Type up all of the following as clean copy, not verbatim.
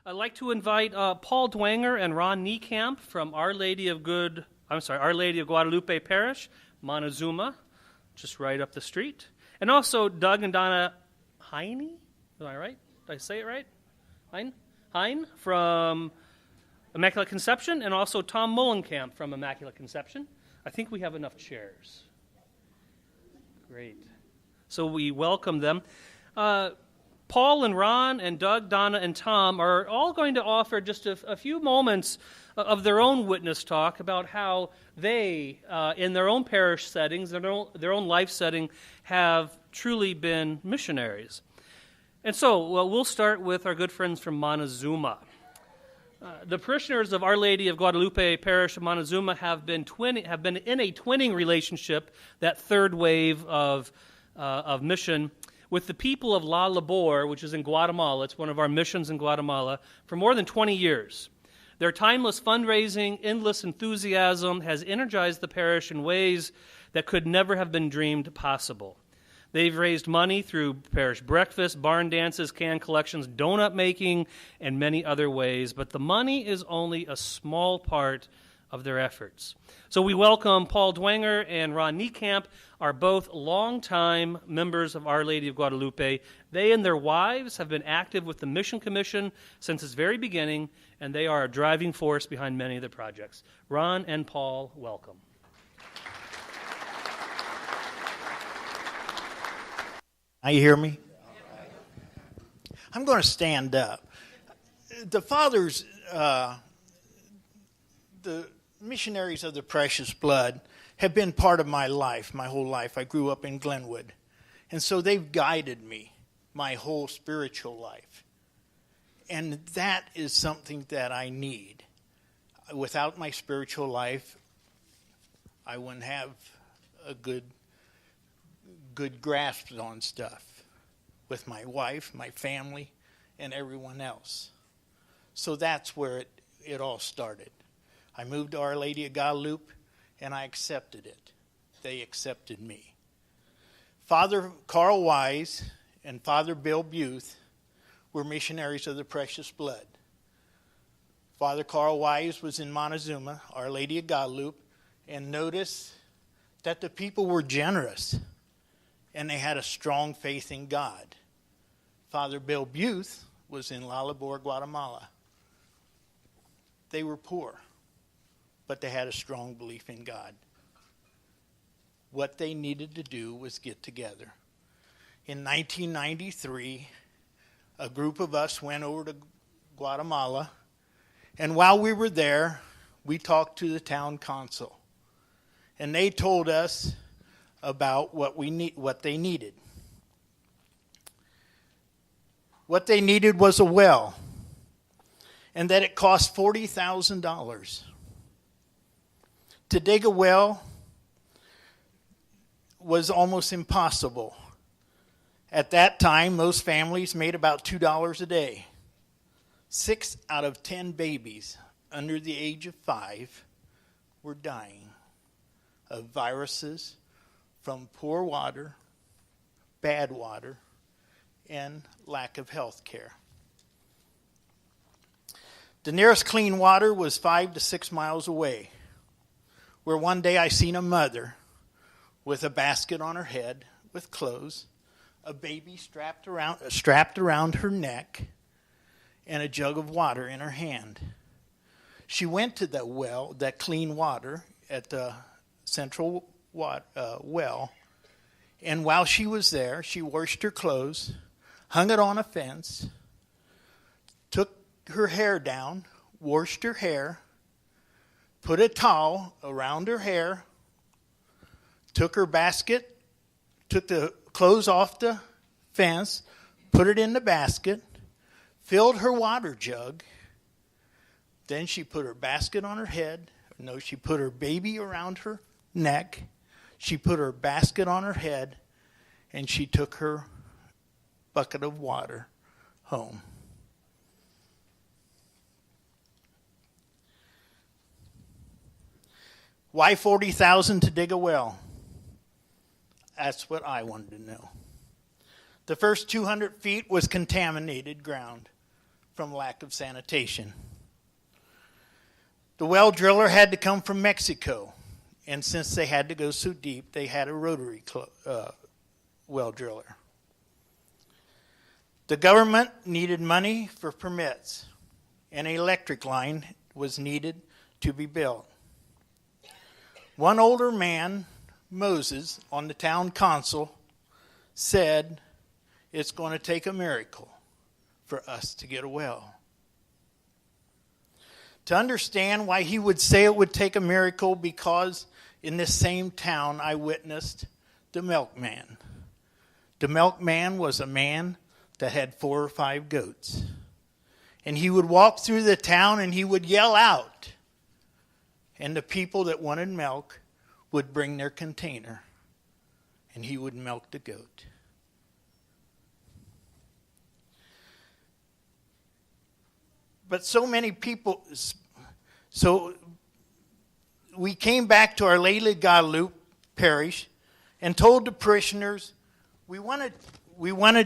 I'd like to invite Paul Dwenger and Ron Niekamp from Our Lady of Guadalupe Parish, Montezuma, just right up the street. And also Doug and Donna Heine, am I right? Did I say it right? Heine from Immaculate Conception, and also Tom Mullenkamp from Immaculate Conception. I think we have enough chairs. Great. So we welcome them. Paul and Ron and Doug, Donna, and Tom are all going to offer just a few moments of their own witness talk about how they, in their own parish settings, their own life setting, have truly been missionaries. And so, we'll start with our good friends from Montezuma. The parishioners of Our Lady of Guadalupe Parish of Montezuma have been in a twinning relationship, that third wave of mission, with the people of La Labor, which is in Guatemala. It's one of our missions in Guatemala, for more than 20 years. Their timeless fundraising, endless enthusiasm has energized the parish in ways that could never have been dreamed possible. They've raised money through parish breakfasts, barn dances, can collections, donut making, and many other ways, but the money is only a small part of their efforts. So we welcome Paul Dwenger and Ron Niekamp, are both longtime members of Our Lady of Guadalupe. They and their wives have been active with the Mission Commission since its very beginning, and they are a driving force behind many of the projects. Ron and Paul, welcome. Now you hear me? I'm going to stand up. The fathers, the Missionaries of the Precious Blood, have been part of my life, my whole life. I grew up in Glenwood. And so they've guided me my whole spiritual life. And that is something that I need. Without my spiritual life, I wouldn't have a good grasp on stuff with my wife, my family, and everyone else. So that's where it all started. I moved to Our Lady of Guadalupe, and I accepted it. They accepted me. Father Carl Wise and Father Bill Buth were missionaries of the Precious Blood. Father Carl Wise was in Montezuma, Our Lady of Guadalupe, and noticed that the people were generous and they had a strong faith in God. Father Bill Buth was in La Labor, Guatemala. They were poor, but they had a strong belief in God. What they needed to do was get together. In 1993, a group of us went over to Guatemala, and while we were there, we talked to the town council, and they told us about what they needed. What they needed was a well, and that it cost $40,000. To dig a well was almost impossible. At that time, most families made about $2 a day. 6 out of 10 babies under the age of 5 were dying of viruses from poor water, bad water, and lack of health care. The nearest clean water was 5 to 6 miles away, where one day I seen a mother with a basket on her head with clothes, a baby strapped around her neck, and a jug of water in her hand. She went to the well, that clean water at the central well, and while she was there, she washed her clothes, hung it on a fence, took her hair down, washed her hair, put a towel around her hair, took her basket, took the clothes off the fence, put it in the basket, filled her water jug. Then she put her basket on her head. No, she put her baby around her neck. She put her basket on her head, and she took her bucket of water home. Why $40,000 to dig a well? That's what I wanted to know. The first 200 feet was contaminated ground from lack of sanitation. The well driller had to come from Mexico, and since they had to go so deep, they had a rotary well driller. The government needed money for permits, and an electric line was needed to be built. One older man, Moses, on the town council, said, "It's going to take a miracle for us to get a well." To understand why he would say it would take a miracle, because in this same town I witnessed the milkman. The milkman was a man that had 4 or 5 goats. And he would walk through the town and he would yell out. And the people that wanted milk would bring their container. And he would milk the goat. But so many people, so we came back to Our Lady of Guadalupe Parish and told the parishioners we wanted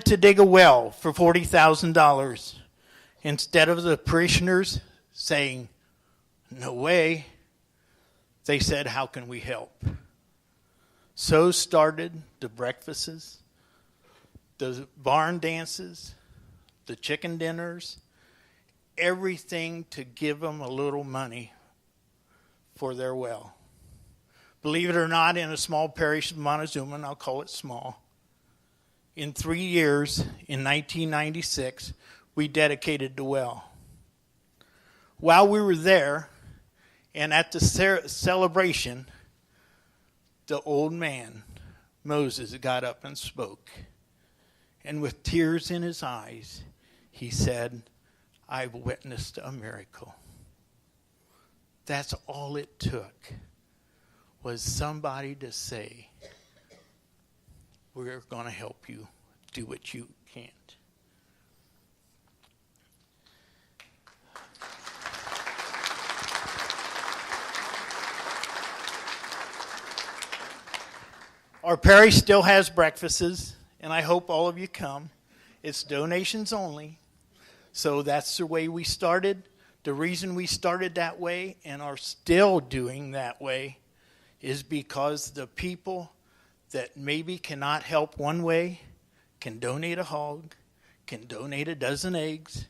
to dig a well for $40,000. Instead of the parishioners saying, "No way," they said, "How can we help?" So started the breakfasts, the barn dances, the chicken dinners, everything to give them a little money for their well. Believe it or not, in a small parish of Montezuma, and I'll call it small, in 3 years, in 1996, we dedicated the well. While we were there, and at the celebration, the old man, Moses, got up and spoke. And with tears in his eyes, he said, "I've witnessed a miracle." That's all it took, was somebody to say, "We're going to help you do what you can't." Our parish still has breakfasts, and I hope all of you come. It's donations only. So that's the way we started. The reason we started that way and are still doing that way is because the people that maybe cannot help one way can donate a hog, can donate a dozen eggs,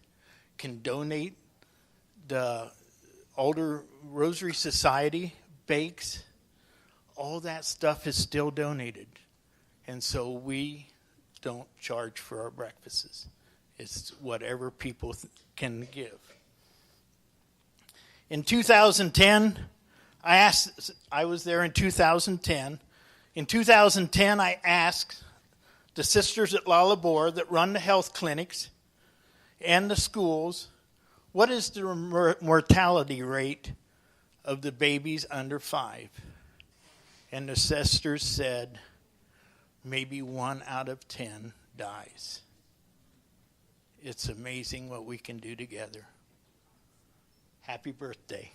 can donate the Alder Rosary Society bakes. All that stuff is still donated. And so we don't charge for our breakfasts. It's whatever people can give. In 2010, I was there in 2010. In 2010, I asked the sisters at La Labor that run the health clinics and the schools, what is the mortality rate of the babies under 5? And the sisters said, maybe 1 out of 10 dies. It's amazing what we can do together. Happy birthday.